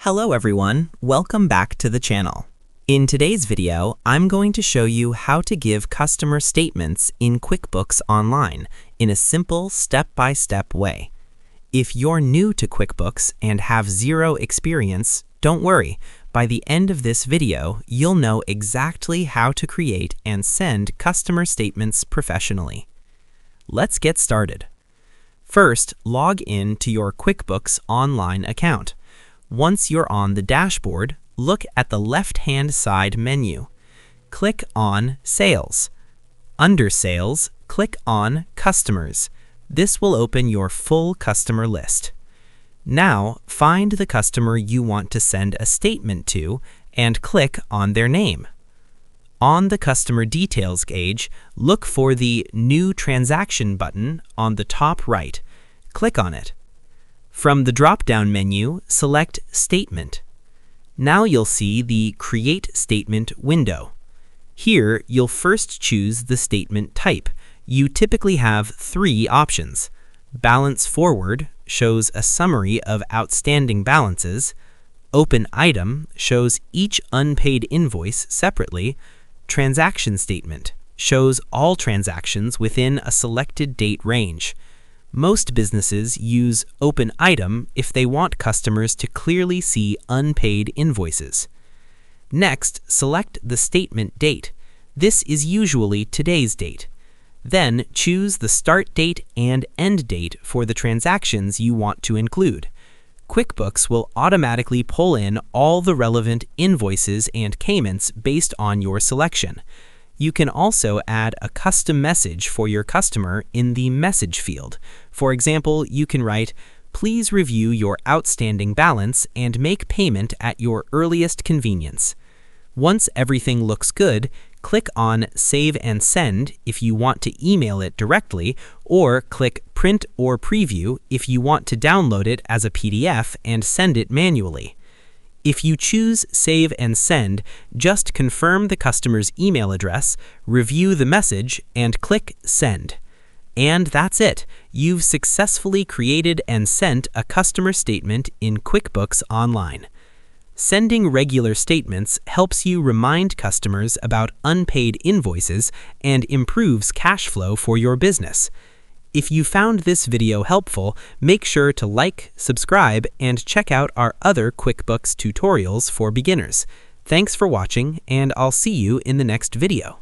Hello everyone, welcome back to the channel. In today's video, I'm going to show you how to give customer statements in QuickBooks Online in a simple step-by-step way. If you're new to QuickBooks and have zero experience, don't worry. By the end of this video, you'll know exactly how to create and send customer statements professionally. Let's get started. First, log in to your QuickBooks Online account. Once you're on the dashboard, look at the left-hand side menu. Click on Sales. Under Sales, click on Customers. This will open your full customer list. Now, find the customer you want to send a statement to and click on their name. On the Customer Details page, look for the New Transaction button on the top right. Click on it. From the drop-down menu, select Statement. Now you'll see the Create Statement window. Here, you'll first choose the statement type. You typically have three options. Balance Forward shows a summary of outstanding balances. Open Item shows each unpaid invoice separately. Transaction Statement shows all transactions within a selected date range. Most businesses use Open Item if they want customers to clearly see unpaid invoices. Next, select the statement date. This is usually today's date. Then, choose the start date and end date for the transactions you want to include. QuickBooks will automatically pull in all the relevant invoices and payments based on your selection. You can also add a custom message for your customer in the Message field. For example, you can write, "Please review your outstanding balance and make payment at your earliest convenience." Once everything looks good, click on Save and Send if you want to email it directly, or click Print or Preview if you want to download it as a PDF and send it manually. If you choose Save and Send, just confirm the customer's email address, review the message, and click Send. And that's it. You've successfully created and sent a customer statement in QuickBooks Online. Sending regular statements helps you remind customers about unpaid invoices and improves cash flow for your business. If you found this video helpful, make sure to like, subscribe, and check out our other QuickBooks tutorials for beginners. Thanks for watching, and I'll see you in the next video.